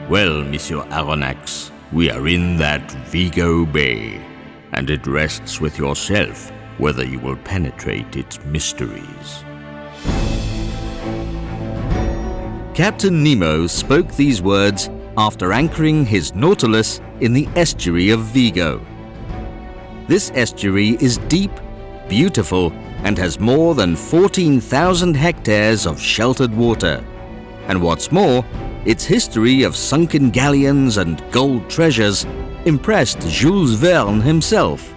Well, Monsieur Aronnax, we are in that Vigo Bay, and it rests with yourself whether you will penetrate its mysteries. Captain Nemo spoke these words after anchoring his Nautilus in the estuary of Vigo. This estuary is deep, beautiful, and has more than 14,000 hectares of sheltered water. And what's more, its history of sunken galleons and gold treasures impressed Jules Verne himself.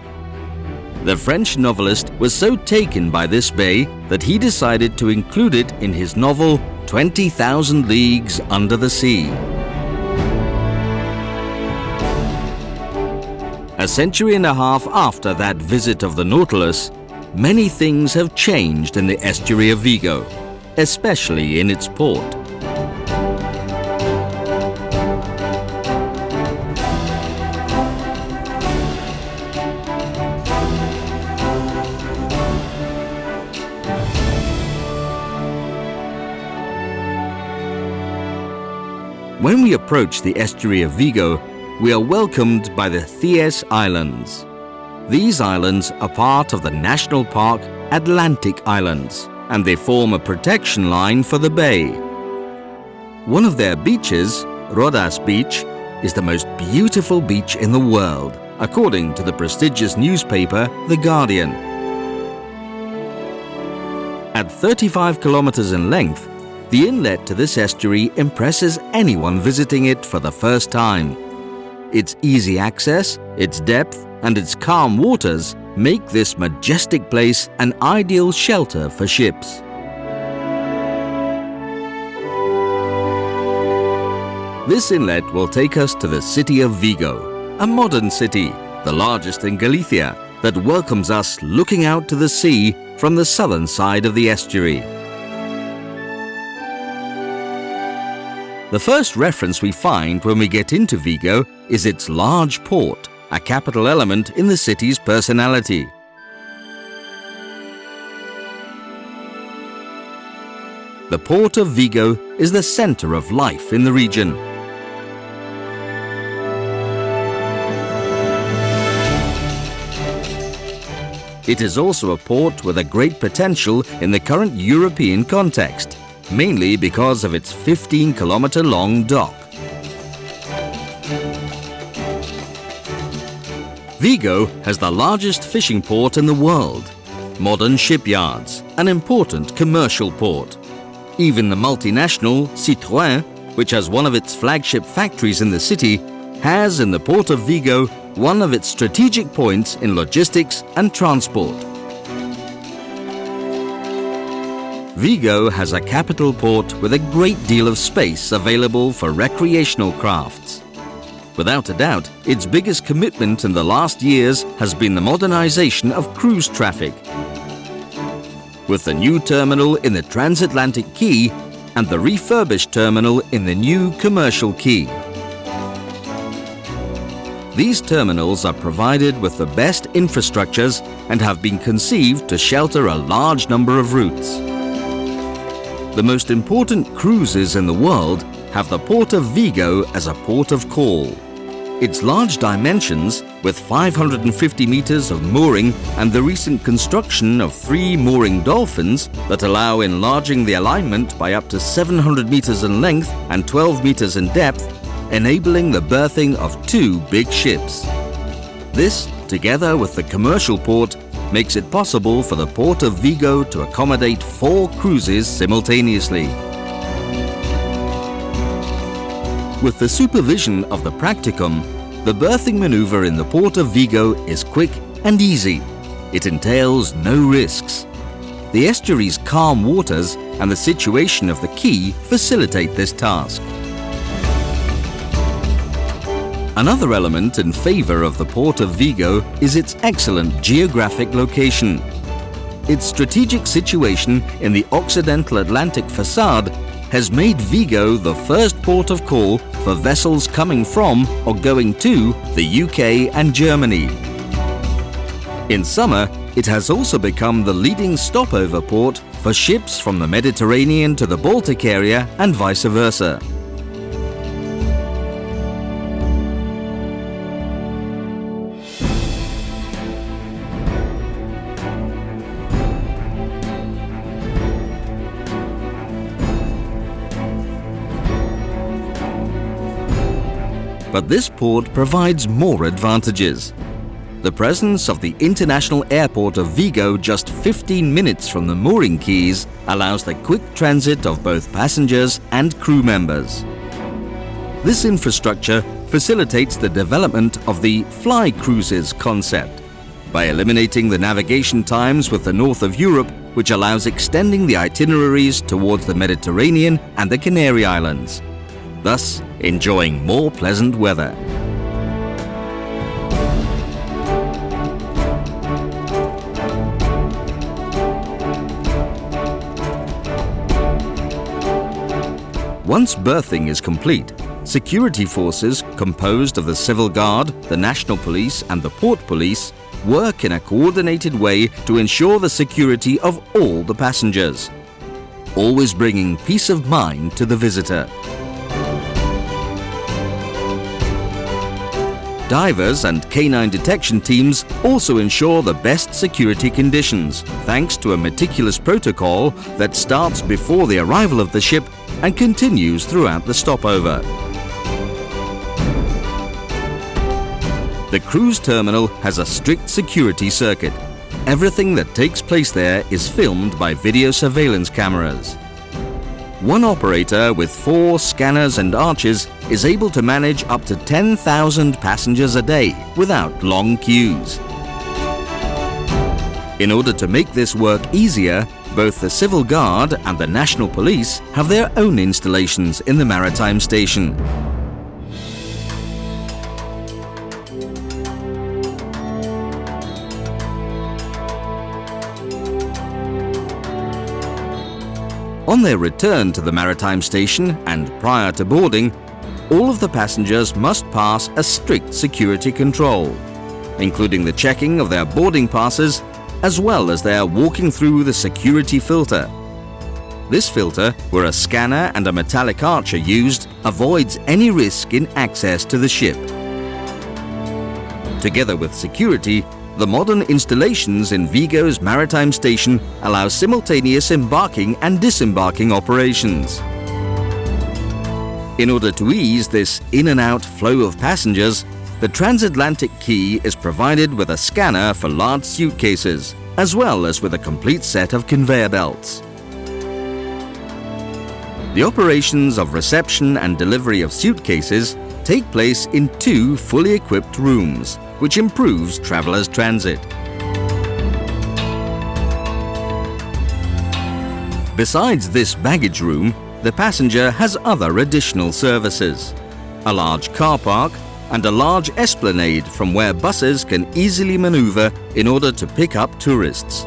The French novelist was so taken by this bay that he decided to include it in his novel 20,000 Leagues Under the Sea. A century and a half after that visit of the Nautilus, many things have changed in the estuary of Vigo, especially in its port. When we approach the estuary of Vigo, we are welcomed by the Thiès Islands. These islands are part of the National Park Atlantic Islands, and they form a protection line for the bay. One of their beaches, Rodas Beach, is the most beautiful beach in the world, according to the prestigious newspaper The Guardian. At 35 kilometers in length, the inlet to this estuary impresses anyone visiting it for the first time. Its easy access, its depth, and its calm waters make this majestic place an ideal shelter for ships. This inlet will take us to the city of Vigo, a modern city, the largest in Galicia, that welcomes us looking out to the sea from the southern side of the estuary. The first reference we find when we get into Vigo is its large port, a capital element in the city's personality. The port of Vigo is the center of life in the region. It is also a port with a great potential in the current European context, mainly because of its 15-kilometer-long dock. Vigo has the largest fishing port in the world, modern shipyards, an important commercial port. Even the multinational Citroën, which has one of its flagship factories in the city, has in the port of Vigo one of its strategic points in logistics and transport. Vigo has a capital port with a great deal of space available for recreational crafts. Without a doubt, its biggest commitment in the last years has been the modernization of cruise traffic. With the new terminal in the transatlantic quay and the refurbished terminal in the new commercial quay. These terminals are provided with the best infrastructures and have been conceived to shelter a large number of routes. The most important cruises in the world have the port of Vigo as a port of call. Its large dimensions, with 550 meters of mooring and the recent construction of 3 mooring dolphins that allow enlarging the alignment by up to 700 meters in length and 12 meters in depth, enabling the berthing of 2 big ships. This, together with the commercial port, makes it possible for the port of Vigo to accommodate 4 cruises simultaneously. With the supervision of the practicum, the berthing maneuver in the port of Vigo is quick and easy. It entails no risks. The estuary's calm waters and the situation of the quay facilitate this task. Another element in favor of the port of Vigo is its excellent geographic location. Its strategic situation in the Occidental Atlantic facade has made Vigo the first port of call for vessels coming from or going to the UK and Germany. In summer, it has also become the leading stopover port for ships from the Mediterranean to the Baltic area and vice versa. But this port provides more advantages. The presence of the international airport of Vigo just 15 minutes from the mooring quays allows the quick transit of both passengers and crew members. This infrastructure facilitates the development of the fly cruises concept by eliminating the navigation times with the north of Europe, which allows extending the itineraries towards the Mediterranean and the Canary Islands, thus enjoying more pleasant weather. Once berthing is complete, security forces composed of the Civil Guard, the National Police and the Port Police work in a coordinated way to ensure the security of all the passengers, always bringing peace of mind to the visitor. Divers and canine detection teams also ensure the best security conditions, thanks to a meticulous protocol that starts before the arrival of the ship and continues throughout the stopover. The cruise terminal has a strict security circuit. Everything that takes place there is filmed by video surveillance cameras. One operator with 4 scanners and arches is able to manage up to 10,000 passengers a day without long queues. In order to make this work easier, both the Civil Guard and the National Police have their own installations in the maritime station. On their return to the maritime station and prior to boarding, all of the passengers must pass a strict security control, including the checking of their boarding passes as well as their walking through the security filter. This filter, where a scanner and a metallic arch are used, avoids any risk in access to the ship. Together with security, the modern installations in Vigo's maritime station allow simultaneous embarking and disembarking operations. In order to ease this in and out flow of passengers, the transatlantic quay is provided with a scanner for large suitcases, as well as with a complete set of conveyor belts. The operations of reception and delivery of suitcases take place in 2 fully equipped rooms, which improves travelers' transit. Besides this baggage room, the passenger has other additional services: a large car park and a large esplanade from where buses can easily maneuver in order to pick up tourists.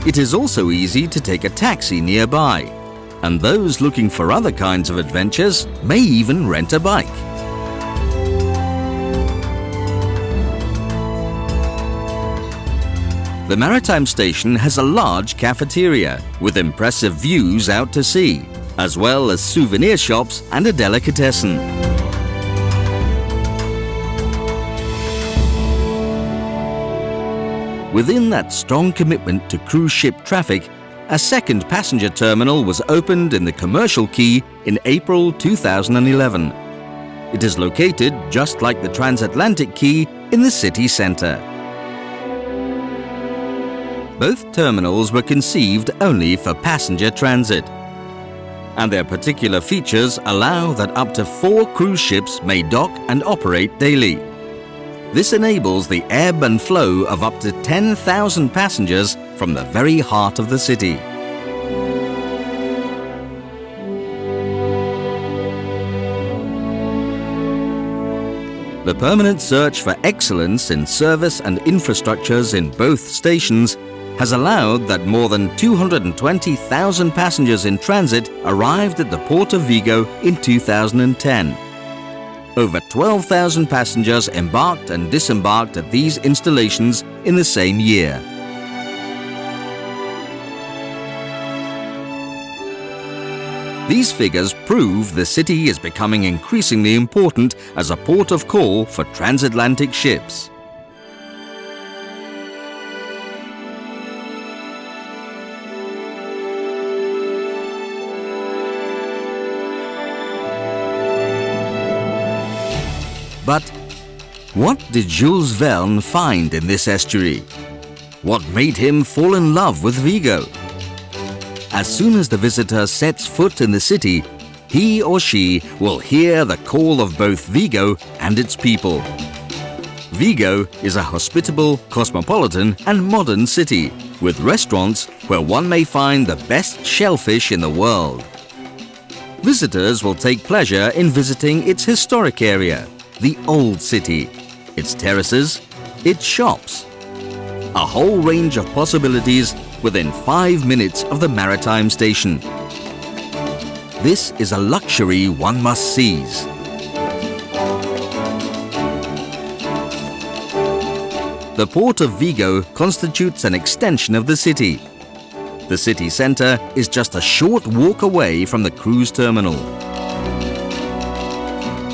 It is also easy to take a taxi nearby, and those looking for other kinds of adventures may even rent a bike. The maritime station has a large cafeteria with impressive views out to sea, as well as souvenir shops and a delicatessen. Within that strong commitment to cruise ship traffic, a second passenger terminal was opened in the commercial quay in April 2011. It is located just like the transatlantic quay in the city centre. Both terminals were conceived only for passenger transit, and their particular features allow that up to 4 cruise ships may dock and operate daily. This enables the ebb and flow of up to 10,000 passengers from the very heart of the city. The permanent search for excellence in service and infrastructures in both stations has allowed that more than 220,000 passengers in transit arrived at the Port of Vigo in 2010. Over 12,000 passengers embarked and disembarked at these installations in the same year. These figures prove the city is becoming increasingly important as a port of call for transatlantic ships. But what did Jules Verne find in this estuary? What made him fall in love with Vigo? As soon as the visitor sets foot in the city, he or she will hear the call of both Vigo and its people. Vigo is a hospitable, cosmopolitan and modern city with restaurants where one may find the best shellfish in the world. Visitors will take pleasure in visiting its historic area, the Old City, its terraces, its shops. A whole range of possibilities within 5 minutes of the maritime station. This is a luxury one must seize. The port of Vigo constitutes an extension of the city. The city centre is just a short walk away from the cruise terminal.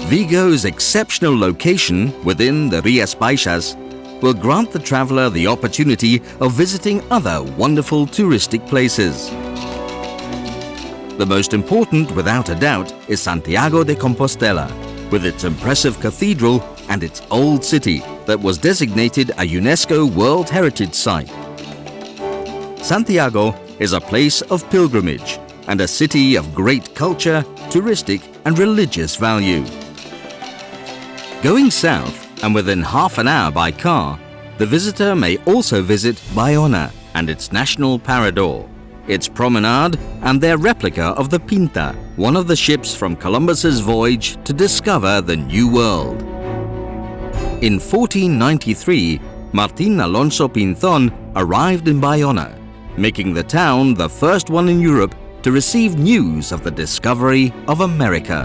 Vigo's exceptional location within the Rías Baixas will grant the traveller the opportunity of visiting other wonderful touristic places. The most important, without a doubt, is Santiago de Compostela, with its impressive cathedral and its old city that was designated a UNESCO World Heritage Site. Santiago is a place of pilgrimage and a city of great culture, touristic and religious value. Going south, and within half an hour by car, the visitor may also visit Bayona and its national parador, its promenade and their replica of the Pinta, one of the ships from Columbus's voyage to discover the New World. In 1493, Martín Alonso Pinzón arrived in Bayona, making the town the first one in Europe to receive news of the discovery of America.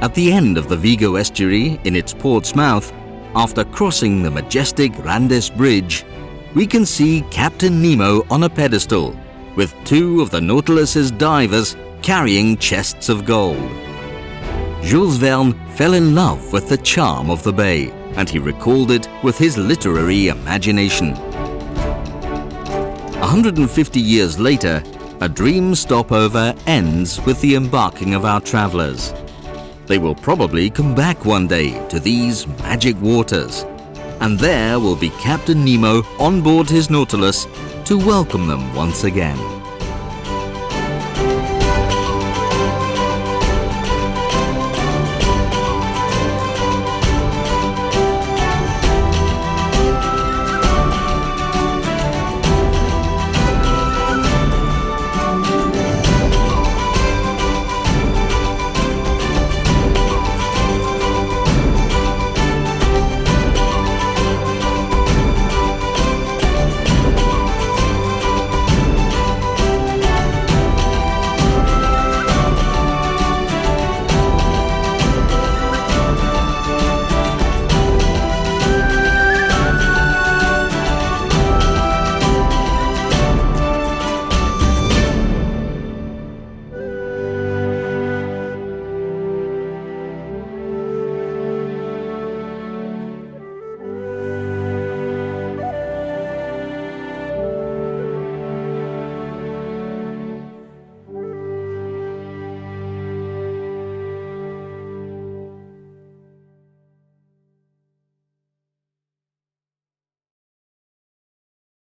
At the end of the Vigo estuary, in its port's mouth, after crossing the majestic Grandes Bridge, we can see Captain Nemo on a pedestal, with 2 of the Nautilus's divers carrying chests of gold. Jules Verne fell in love with the charm of the bay, and he recalled it with his literary imagination. 150 years later, a dream stopover ends with the embarking of our travellers. They will probably come back one day to these magic waters, and there will be Captain Nemo on board his Nautilus to welcome them once again.